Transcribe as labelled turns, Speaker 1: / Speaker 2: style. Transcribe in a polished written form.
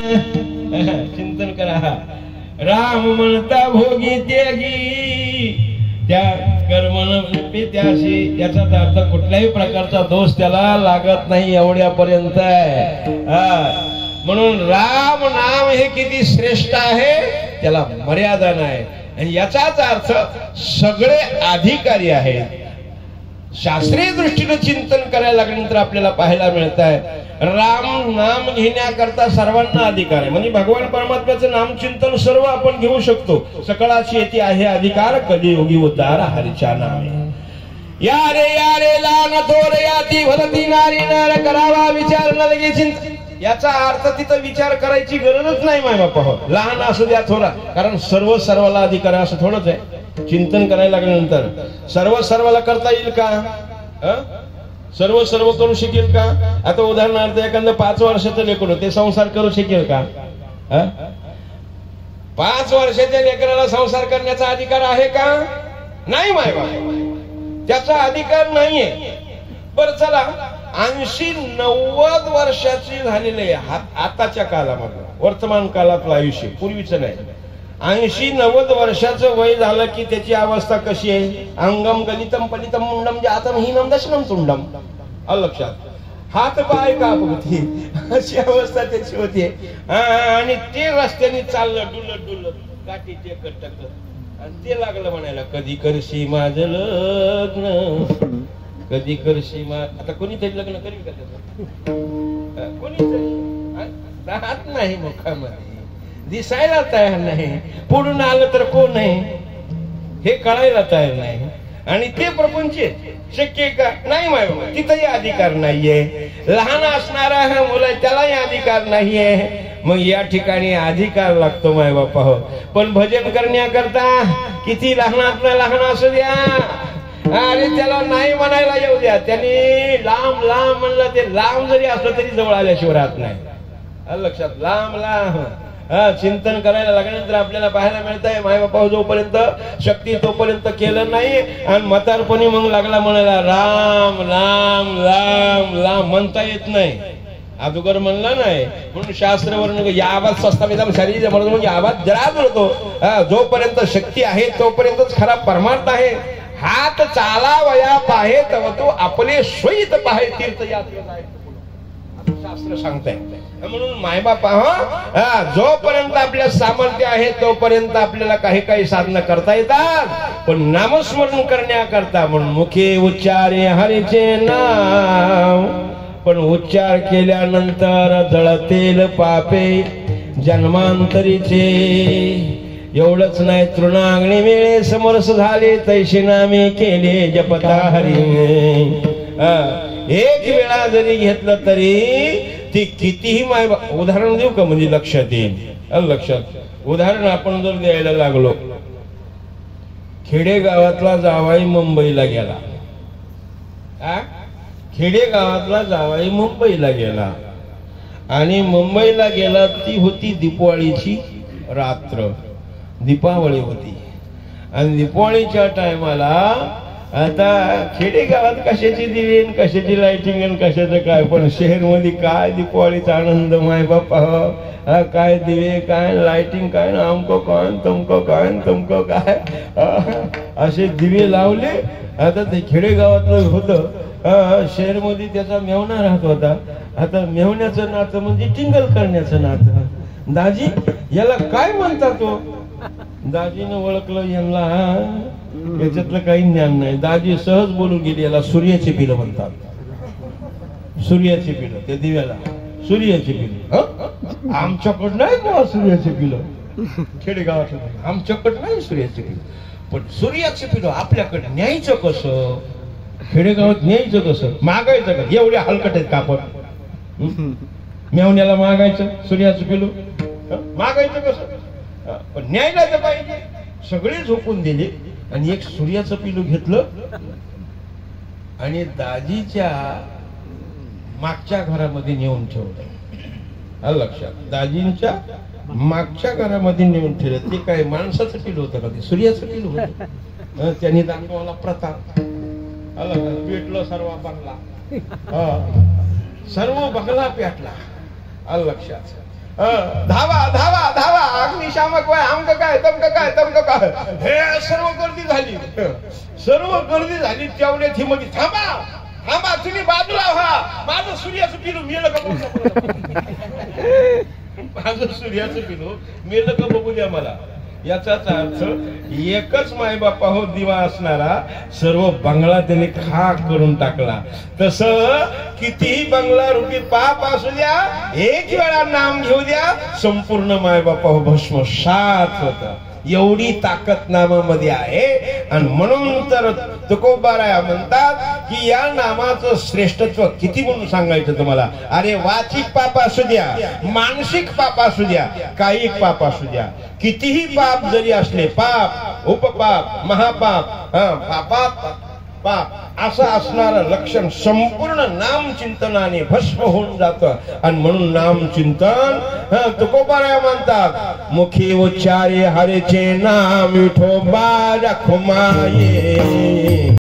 Speaker 1: चिंतन करा. राम म्हणता भोगी त्यागी त्या कर्मन त्याशी, याचा अर्थ कुठल्याही प्रकारचा दोष त्याला लागत नाही एवढ्यापर्यंत आहे. म्हणून राम नाम हे किती श्रेष्ठ आहे त्याला मर्यादा नाही. आणि याचाच अर्थ सगळे अधिकारी आहेत. शास्त्रीय दृष्टीने चिंतन करायला लागल्यानंतर आपल्याला पाहायला मिळत आहे राम नाम घेण्याकरता सर्वांना अधिकार आहे. म्हणजे भगवान परमात्म्याचं नामचिंतन सर्व आपण घेऊ शकतो. सकळाची येथे आहे अधिकार, कलियुगी उद्धार हरीच्या नामे. या रे लान थोर याती भलती नारी नर करावा विचार न लगे चिंतन. याचा अर्थ तिथं विचार करायची गरजच नाही माय बापा. हो लहान असू द्या थोडा, कारण सर्व सर्वाला अधिकार आहे असं थोडंच आहे. चिंतन करायला लागल्यानंतर सर्व सर्वाला करता येईल का? सर्व सर्व करू शकेल का? आता उदाहरणार्थ एखादं 5 वर्षाचं लेकरू ते संसार करू शकेल का? 5 वर्षाच्या लेकराला संसार करण्याचा अधिकार आहे का? नाही माय बाबा, त्याचा अधिकार नाहीये. बरं चला 80-90 वर्षाची झालेले आताच्या काळामध्ये, वर्तमान काळातलं आयुष्य, पूर्वीचं नाही. 80-90 वर्षाचं वय झालं की त्याची अवस्था कशी आहे? अंगम गलितम पलितम मुंडम जातम हीनम दशनम तुंडम. लक्षात, हात पाय कापती अशी अवस्था त्याची होती. आणि ते रस्त्याने चाललं डुलत डुलत काठी टेकत आणि ते लागलं म्हणायला कधी करशी माझं लग्न, कधी करशी आता कोणीतरी लग्न करील का त्याचं? कोणीतरी राहत नाही मुखामध्ये, दिसायला तयार नाही, पुढून आलं तर कोण आहे हे कळायला तयार नाही. आणि ते प्रपंच शक्य का? नाही माय बाबा, तिथंही अधिकार नाहीये. लहान असणारा मुलं त्यालाही अधिकार नाहीये. मग या ठिकाणी अधिकार लागतो माय बापा. हो पण भजन करण्याकरता किती लहानातलं लहान असू द्या, अरे त्याला नाही म्हणायला येऊ द्या. त्याने लांब लांब म्हणलं, ते लांब जरी असलं तरी जवळ आल्याशिवाय राहत नाही. लक्षात, लांब लांब चिंतन करायला लागल्यानंतर आपल्याला पाहायला मिळत आहे माय बापा जोपर्यंत शक्ती तोपर्यंत केलं नाही. आणि म्हातारपणी मग लागला म्हणायला राम राम राम राम म्हणता येत नाही. अगोदर म्हणला नाही म्हणून शास्त्रवर्ण या आवाज स्वस्ता शरीर म्हणून आवाज जरा होतो. जोपर्यंत शक्ती आहे तोपर्यंतच खरा परमार्थ आहे. हात चालावया पाहे तव तो आपले स्वैत पाहे तीर्थयात्रेत आहे शास्त्र सांगताय. म्हणून मायबापा जोपर्यंत आपल्या सामर्थ्य आहे तोपर्यंत आपल्याला काही काही साधना करता येतात. पण नामस्मरण करण्याकरता म्हणून मुखे उच्चारे हरीचे नाम, पण उच्चार केल्यानंतर जळतेल पापे जन्मांतरीचे. एवढंच नाही, तृणाग्नी वेळे समरस झाले तैसे नामे केले जपता हरी. एक वेळा जरी घेतलं तरी ती कितीही माय. उदाहरण देऊ का म्हणजे लक्षात येईल? लक्षात उदाहरण आपण जर द्यायला लागलो, खेडेगावातला जावाई मुंबईला गेला. खेडेगावातला जावाई मुंबईला गेला आणि मुंबईला गेला. ती होती दीपावळीची रात्र, दीपावली होती. आणि दीपावळीच्या टायमाला आता खेडेगावात कशाची दिवे, कशाची लाइटिंग आणि कशाचं काय, पण शहर मध्ये काय दीपावलीचा आनंद माय बापा. काय दिवे, काय लाइटिंग, काय आमको काय तुमको काय तुमको काय, असे दिवे लावले. आता ते खेडेगावातलं होतं, शहर मध्ये त्याचा मेवणा राहत होता. आता मेवण्याचं नातं म्हणजे टिंगल करण्याचं नातं. दाजी याला काय म्हणतात तो? दाजीने ओळखलं यांना याच्यातलं काही ज्ञान नाही. दाजी सहज बोलून गेली, याला सूर्याची पिलं म्हणतात. सूर्याची पिलं, त्या दिव्याला सूर्याची पिलं. आमच्याकडं नाही ना सूर्याची पिलं, खेडेगावात आमच्याकडं नाही सूर्याची पिलं. पण सूर्याची पिलं आपल्याकडे न्यायचं कसं? खेडेगावात न्यायचं कसं? मागायचं का? एवढ्या हलकट आहेत कापड. मेवण्याला मागायचं सूर्याचं पिलं, मागायचं कसं? पण न्यायला तर पाहिजे. सगळे झोपून दिले आणि एक सूर्याचं पिलू घेतलं आणि दाजीच्या मागच्या घरामध्ये नेऊन ठेवलं. लक्षात, दाजींच्या मागच्या घरामध्ये नेऊन ठेवलं. ते काय माणसाचं पिलू होतं का? ते सूर्याचं पिलू होतं. त्यांनी दाखवला प्रताप. पेटलं सर्व बंगला, सर्व बंगला पेटला. लक्षात, धावा धावा धावा अग्निशामक वय आमक काय तमक काय हे सर्व गर्दी झाली, सर्व गर्दी झाली. तेवढ्यात ही मध्ये थांबा थांबा तुम्ही बाजूला व्हा, माझं सूर्याचं पिलू मेलं का माझं सूर्याचं पिलू मेलं का बघू द्या मला. याचाच अर्थ एकच मायबापा हो दिवा असणारा सर्व बंगला त्याने खाक करून टाकला. तसं कितीही बंगला रुपी पाप असू द्या, एक वेळा नाम घेऊ द्या, संपूर्ण मायबापा हो भस्मसात होता. एवढी ताकद नामामध्ये आहे. आणि म्हणून तर तुकोबाराया म्हणतात की या नामाचं श्रेष्ठत्व किती म्हणून सांगायचं तुम्हाला. अरे वाचिक पाप असू द्या, मानसिक पाप असू द्या, कायिक पाप असू द्या, कितीही पाप जरी असले, पाप उपपाप महापाप पापात पाप असं असणारं लक्षण संपूर्ण नाम चिंतनाने भस्म होऊन जातं. आणि म्हणून नाम चिंतन तुकोबाराया म्हणतात मुखी उच्चारे हरेचे नाम विठोबा रखुमाये.